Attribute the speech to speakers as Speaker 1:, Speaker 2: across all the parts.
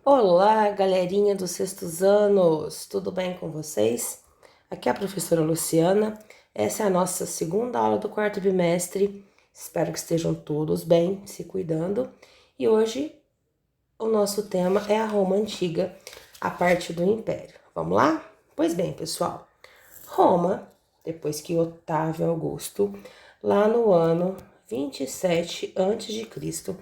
Speaker 1: Olá, galerinha dos sextos anos, tudo bem com vocês? Aqui é a professora Luciana, essa é a nossa segunda aula do quarto bimestre, espero que estejam todos bem, se cuidando. E hoje o nosso tema é a Roma Antiga, a parte do Império. Vamos lá? Pois bem, pessoal, Roma, depois que Otávio Augusto, lá no ano 27 a.C.,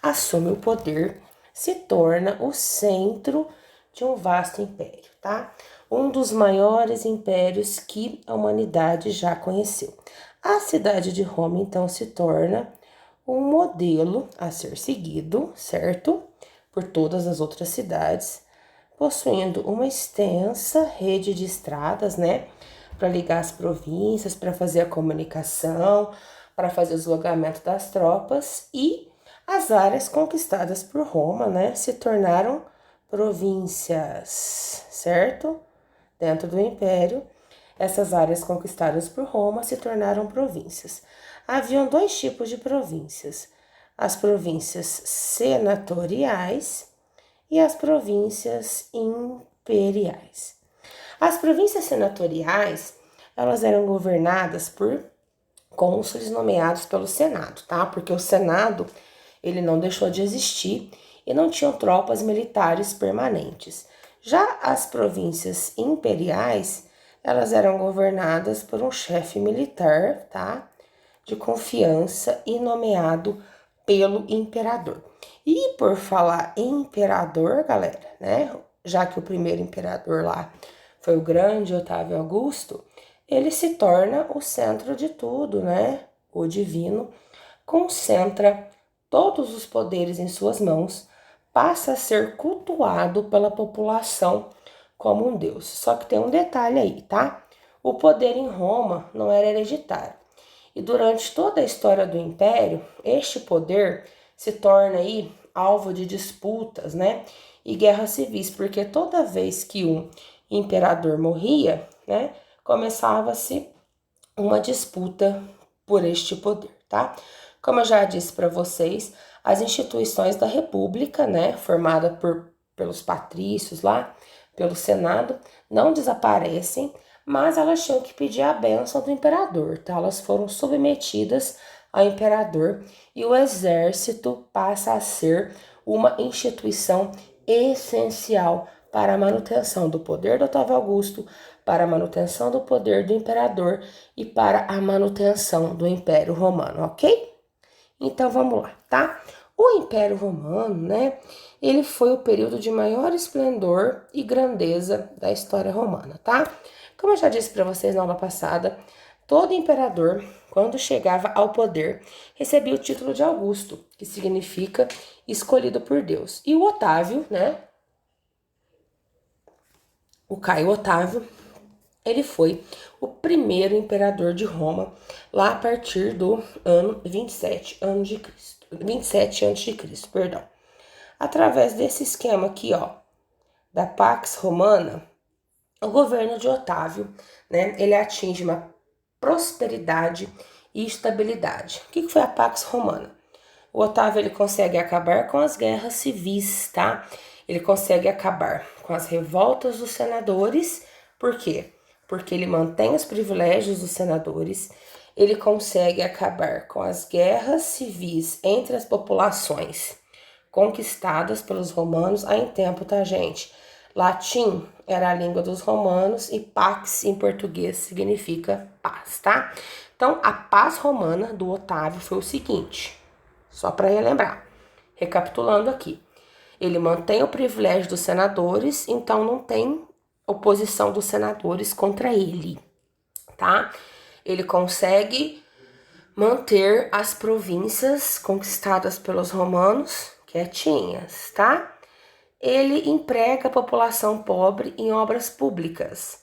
Speaker 1: assume o poder, se torna o centro de um vasto império, tá? Um dos maiores impérios que a humanidade já conheceu. A cidade de Roma, então, se torna um modelo a ser seguido, certo? Por todas as outras cidades, possuindo uma extensa rede de estradas, né? Para ligar as províncias, para fazer a comunicação, para fazer o deslocamento das tropas, e as áreas conquistadas por Roma, né, se tornaram províncias, certo? Dentro do Império, essas áreas conquistadas por Roma se tornaram províncias. Haviam dois tipos de províncias: as províncias senatoriais e as províncias imperiais. As províncias senatoriais, elas eram governadas por cônsules nomeados pelo Senado, tá? Porque o Senado, ele não deixou de existir e não tinham tropas militares permanentes. Já as províncias imperiais, elas eram governadas por um chefe militar, tá? De confiança e nomeado pelo imperador. E por falar em imperador, galera, né? Já que o primeiro imperador lá foi o grande Otávio Augusto, ele se torna o centro de tudo, né? O divino concentra todos os poderes em suas mãos, passa a ser cultuado pela população como um deus. Só que tem um detalhe aí, tá? O poder em Roma não era hereditário. E durante toda a história do Império, este poder se torna aí alvo de disputas, né? E guerras civis, porque toda vez que um imperador morria, né, começava-se uma disputa por este poder, tá? Como eu já disse para vocês, as instituições da República, né, formada pelos patrícios lá, pelo Senado, não desaparecem, mas elas tinham que pedir a bênção do imperador, tá? Elas foram submetidas ao imperador e o exército passa a ser uma instituição essencial para a manutenção do poder do Otávio Augusto, para a manutenção do poder do imperador e para a manutenção do Império Romano, ok? Então vamos lá, tá? O Império Romano, né? Ele foi o período de maior esplendor e grandeza da história romana, tá? Como eu já disse para vocês na aula passada, todo imperador, quando chegava ao poder, recebia o título de Augusto, que significa escolhido por Deus. E o Otávio, né? O Caio Otávio, ele foi o primeiro imperador de Roma, lá a partir do ano 27 anos de Cristo, 27 antes de Cristo, perdão. Através desse esquema aqui, ó, da Pax Romana, o governo de Otávio, né, ele atinge uma prosperidade e estabilidade. O que foi a Pax Romana? O Otávio, ele consegue acabar com as guerras civis, tá? Ele consegue acabar com as revoltas dos senadores. Por quê? Porque ele mantém os privilégios dos senadores, ele consegue acabar com as guerras civis entre as populações conquistadas pelos romanos. Aí em tempo, tá, gente? Latim era a língua dos romanos e pax em português significa paz, tá? Então, a paz romana do Otávio foi o seguinte, só para relembrar, recapitulando aqui. Ele mantém o privilégio dos senadores, então não tem oposição dos senadores contra ele, tá? Ele consegue manter as províncias conquistadas pelos romanos quietinhas, tá? Ele emprega a população pobre em obras públicas.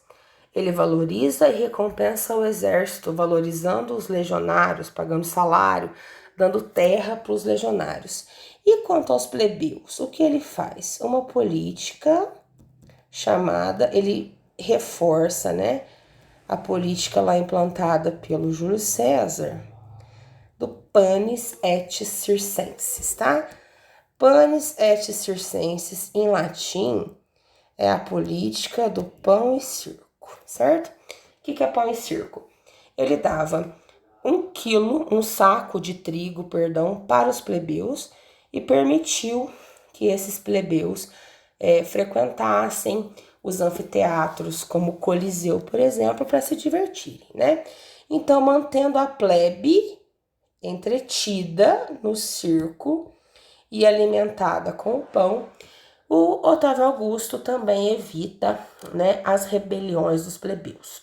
Speaker 1: Ele valoriza e recompensa o exército, valorizando os legionários, pagando salário, dando terra para os legionários. E quanto aos plebeus, o que ele faz? Uma política chamada, ele reforça, né, a política lá implantada pelo Júlio César, do panis et circenses, tá? Panis et circenses, em latim, é a política do pão e circo, certo? O que é pão e circo? Ele dava um saco de trigo, para os plebeus e permitiu que esses plebeus frequentassem os anfiteatros, como o Coliseu, por exemplo, para se divertirem, né? Então, mantendo a plebe entretida no circo e alimentada com o pão, o Otávio Augusto também evita, né, as rebeliões dos plebeus.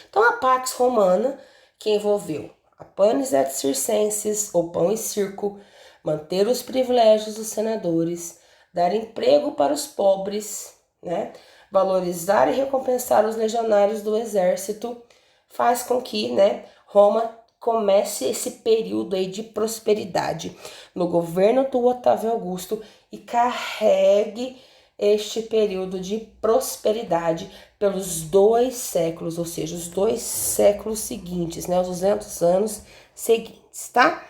Speaker 1: Então, a Pax Romana, que envolveu a panis et circenses, ou pão e circo, manter os privilégios dos senadores, dar emprego para os pobres, né, valorizar e recompensar os legionários do exército, faz com que, né, Roma comece esse período aí de prosperidade no governo do Otávio Augusto e carregue este período de prosperidade pelos 2 séculos, ou seja, os 2 séculos seguintes, né, os 200 anos seguintes, tá?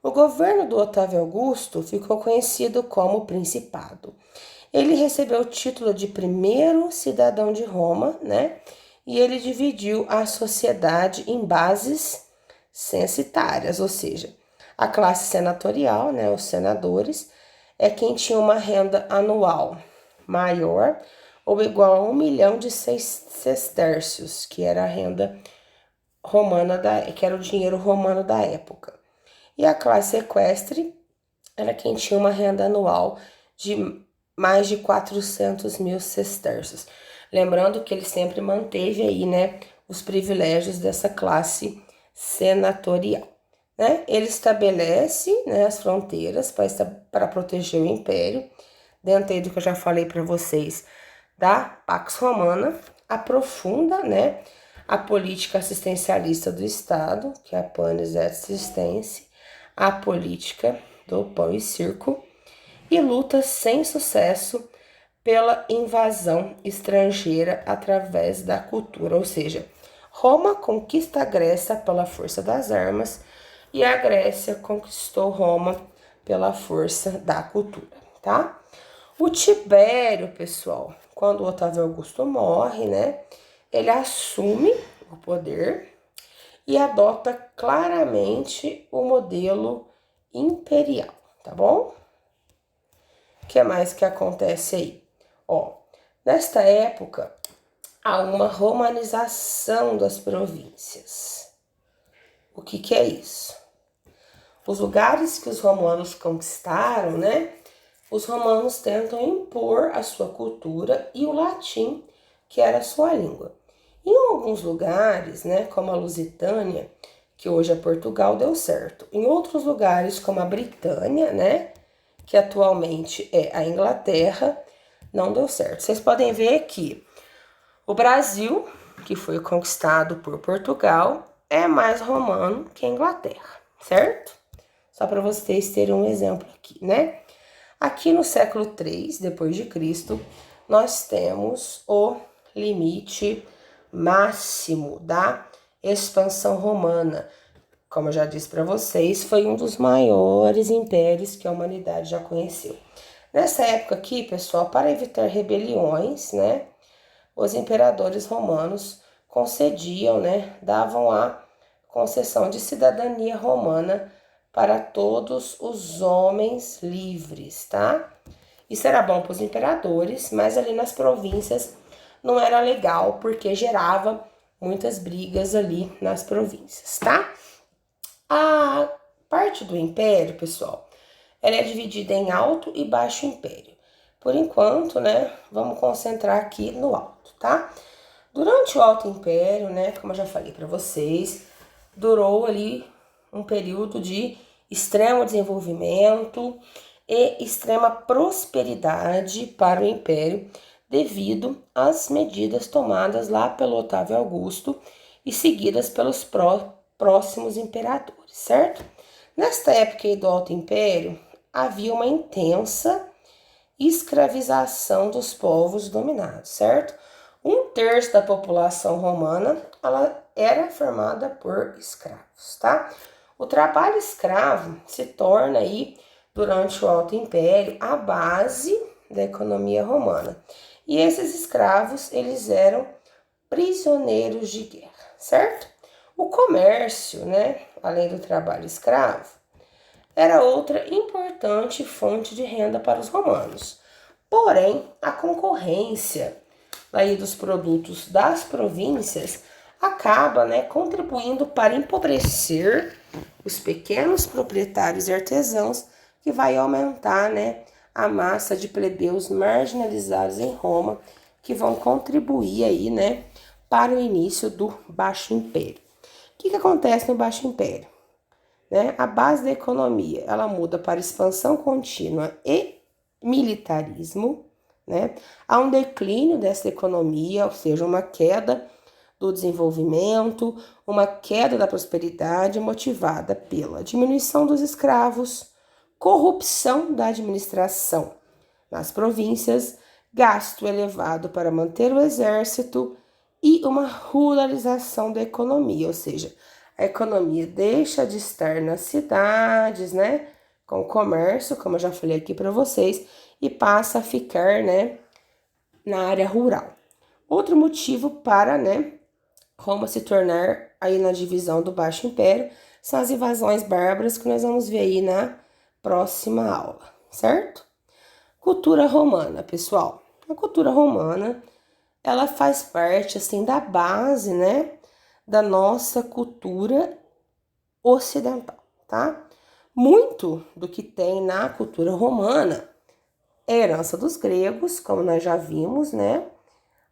Speaker 1: O governo do Otávio Augusto ficou conhecido como Principado. Ele recebeu o título de primeiro cidadão de Roma, né? E ele dividiu a sociedade em bases censitárias, ou seja, a classe senatorial, né, os senadores, é quem tinha uma renda anual maior ou igual a 1 milhão de sestércios, que era a renda romana, que era o dinheiro romano da época. E a classe equestre era quem tinha uma renda anual de mais de 400 mil sestércios. Lembrando que ele sempre manteve aí, né, os privilégios dessa classe senatorial, né? Ele estabelece, né, as fronteiras para proteger o império, dentro aí do que eu já falei para vocês da Pax Romana, aprofunda, né, a política assistencialista do Estado, que é a Panis et Circenses, a política do pão e circo, e luta sem sucesso pela invasão estrangeira através da cultura, ou seja, Roma conquista a Grécia pela força das armas e a Grécia conquistou Roma pela força da cultura, tá? O Tibério, pessoal, quando o Otávio Augusto morre, né, ele assume o poder e adota claramente o modelo imperial, tá bom? O que mais que acontece aí? Ó, nesta época, há uma romanização das províncias. O que é isso? Os lugares que os romanos conquistaram, né? Os romanos tentam impor a sua cultura e o latim, que era a sua língua. Em alguns lugares, né, como a Lusitânia, que hoje é Portugal, deu certo. Em outros lugares, como a Britânia, né, que atualmente é a Inglaterra, não deu certo. Vocês podem ver que o Brasil, que foi conquistado por Portugal, é mais romano que a Inglaterra, certo? Só para vocês terem um exemplo aqui, né? Aqui no século 3 depois de Cristo, nós temos o limite máximo da expansão romana. Como eu já disse para vocês, foi um dos maiores impérios que a humanidade já conheceu. Nessa época aqui, pessoal, para evitar rebeliões, né, os imperadores romanos concediam, né, davam a concessão de cidadania romana para todos os homens livres, tá? Isso era bom para os imperadores, mas ali nas províncias não era legal, porque gerava muitas brigas ali nas províncias, tá? A parte do império, pessoal, ela é dividida em alto e baixo império. Por enquanto, né, vamos concentrar aqui no alto, tá? Durante o Alto Império, né, como eu já falei para vocês, durou ali um período de extremo desenvolvimento e extrema prosperidade para o Império, devido às medidas tomadas lá pelo Otávio Augusto e seguidas pelos próximos imperadores, certo? Nesta época aí do Alto Império, havia uma intensa escravização dos povos dominados, certo? 1/3 da população romana, ela era formada por escravos, tá? O trabalho escravo se torna aí durante o Alto Império, a base da economia romana. E esses escravos, eles eram prisioneiros de guerra, certo? O comércio, né, além do trabalho escravo, era outra importante fonte de renda para os romanos. Porém, a concorrência aí dos produtos das províncias acaba, né, contribuindo para empobrecer os pequenos proprietários e artesãos, que vai aumentar, né, a massa de plebeus marginalizados em Roma, que vão contribuir aí, né, para o início do Baixo Império. O que acontece no Baixo Império? Né? A base da economia, ela muda para expansão contínua e militarismo, né? Há um declínio dessa economia, ou seja, uma queda do desenvolvimento, uma queda da prosperidade motivada pela diminuição dos escravos, corrupção da administração nas províncias, gasto elevado para manter o exército e uma ruralização da economia, ou seja, a economia deixa de estar nas cidades, né, com o comércio, como eu já falei aqui para vocês, e passa a ficar, né, na área rural. Outro motivo para, né, Roma se tornar aí na divisão do Baixo Império são as invasões bárbaras que nós vamos ver aí na próxima aula, certo? Cultura romana, pessoal. A cultura romana, ela faz parte, assim, da base, né, da nossa cultura ocidental, tá? Muito do que tem na cultura romana é herança dos gregos, como nós já vimos, né?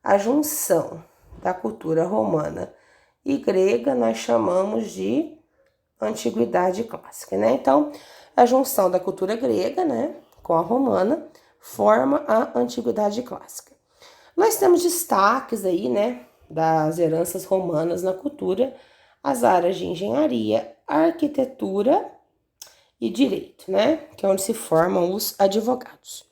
Speaker 1: A junção da cultura romana e grega nós chamamos de antiguidade clássica, né? Então, a junção da cultura grega, né, com a romana, forma a antiguidade clássica. Nós temos destaques aí, né, das heranças romanas na cultura, as áreas de engenharia, arquitetura e direito, né, que é onde se formam os advogados.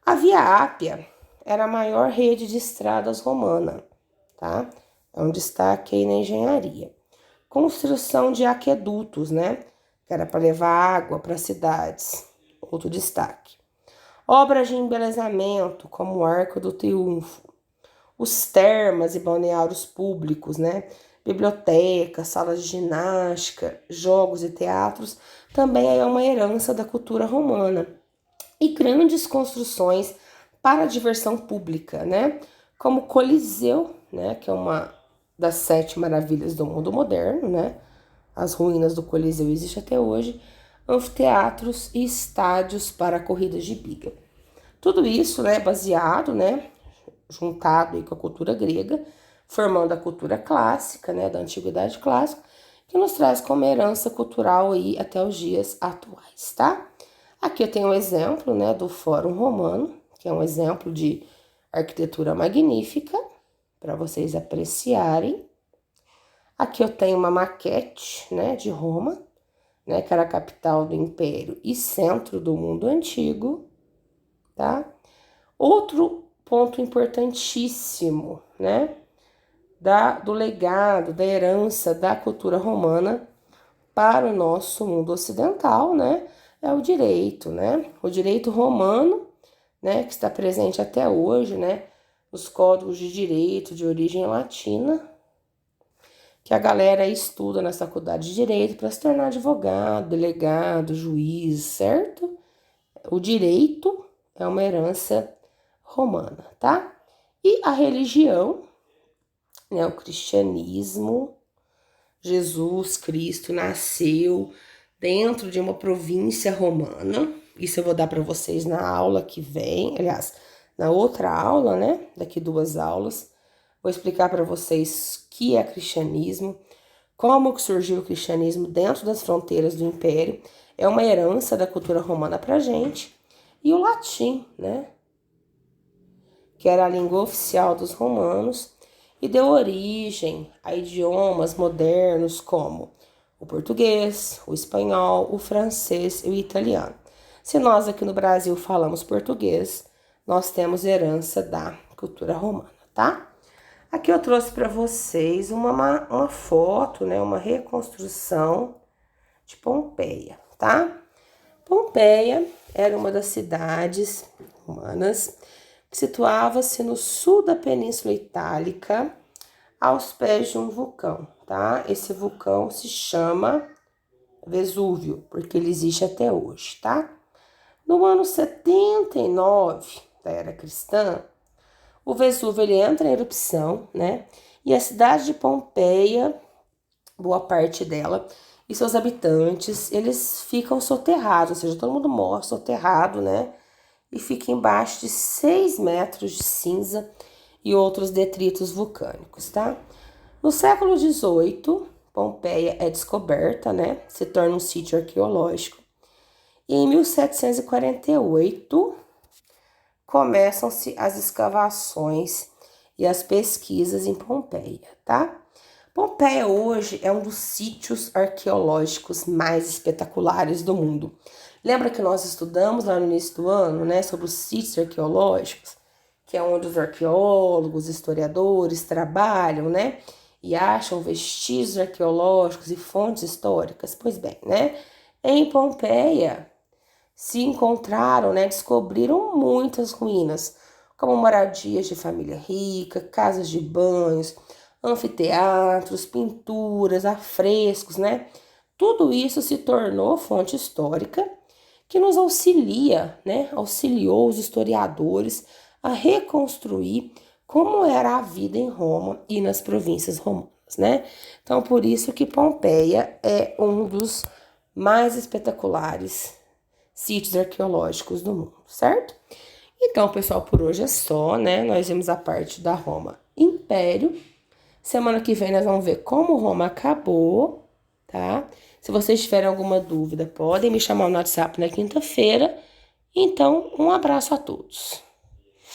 Speaker 1: A Via Ápia era a maior rede de estradas romana, tá? É um destaque aí na engenharia. Construção de aquedutos, né, que era para levar água para cidades, outro destaque. Obras de embelezamento, como o Arco do Triunfo, os termas e balneários públicos, né? Bibliotecas, salas de ginástica, jogos e teatros, também é uma herança da cultura romana. E grandes construções para a diversão pública, né? Como o Coliseu, né? Que é uma das 7 maravilhas do mundo moderno, né? As ruínas do Coliseu existem até hoje, anfiteatros e estádios para corridas de biga. Tudo isso, né, baseado, né, juntado aí com a cultura grega, formando a cultura clássica, né, da antiguidade clássica, que nos traz como herança cultural aí até os dias atuais, tá? Aqui eu tenho um exemplo, né, do Fórum Romano, que é um exemplo de arquitetura magnífica, para vocês apreciarem. Aqui eu tenho uma maquete, né, de Roma, né, que era a capital do Império e centro do mundo antigo, tá? Outro ponto importantíssimo, né, do legado, da herança da cultura romana para o nosso mundo ocidental, né, é o direito, né? O direito romano, né, que está presente até hoje, né, nos códigos de direito de origem latina, que a galera estuda na faculdade de direito para se tornar advogado, delegado, juiz, certo? O direito é uma herança romana, tá? E a religião, né, o cristianismo, Jesus Cristo nasceu dentro de uma província romana. Isso eu vou dar para vocês na aula que vem, aliás, na outra aula, né? Daqui 2 aulas, vou explicar para vocês o que é cristianismo, como que surgiu o cristianismo dentro das fronteiras do Império. É uma herança da cultura romana para gente. E o latim, né? Que era a língua oficial dos romanos e deu origem a idiomas modernos como o português, o espanhol, o francês e o italiano. Se nós aqui no Brasil falamos português, nós temos herança da cultura romana, tá? Aqui eu trouxe para vocês uma foto, né, uma reconstrução de Pompeia, tá? Pompeia era uma das cidades romanas que situava-se no sul da Península Itálica, aos pés de um vulcão, tá? Esse vulcão se chama Vesúvio, porque ele existe até hoje, tá? No ano 79 da era cristã, o Vesúvio ele entra em erupção, né? E a cidade de Pompeia, boa parte dela, e seus habitantes, eles ficam soterrados, ou seja, todo mundo morre soterrado, né? E fica embaixo de 6 metros de cinza e outros detritos vulcânicos, tá? No século XVIII, Pompeia é descoberta, né? Se torna um sítio arqueológico. E em 1748, começam-se as escavações e as pesquisas em Pompeia, tá? Pompeia hoje é um dos sítios arqueológicos mais espetaculares do mundo. Lembra que nós estudamos lá no início do ano, né, sobre os sítios arqueológicos, que é onde os arqueólogos, historiadores trabalham, né, e acham vestígios arqueológicos e fontes históricas? Pois bem, né, em Pompeia se encontraram, né, descobriram muitas ruínas, como moradias de família rica, casas de banhos, anfiteatros, pinturas, afrescos, né? Tudo isso se tornou fonte histórica que nos auxilia, né? Auxiliou os historiadores a reconstruir como era a vida em Roma e nas províncias romanas, né? Então, por isso que Pompeia é um dos mais espetaculares sítios arqueológicos do mundo, certo? Então, pessoal, por hoje é só, né? Nós vimos a parte da Roma Império. Semana que vem nós vamos ver como Roma acabou, tá? Se vocês tiverem alguma dúvida, podem me chamar no WhatsApp na quinta-feira. Então, um abraço a todos.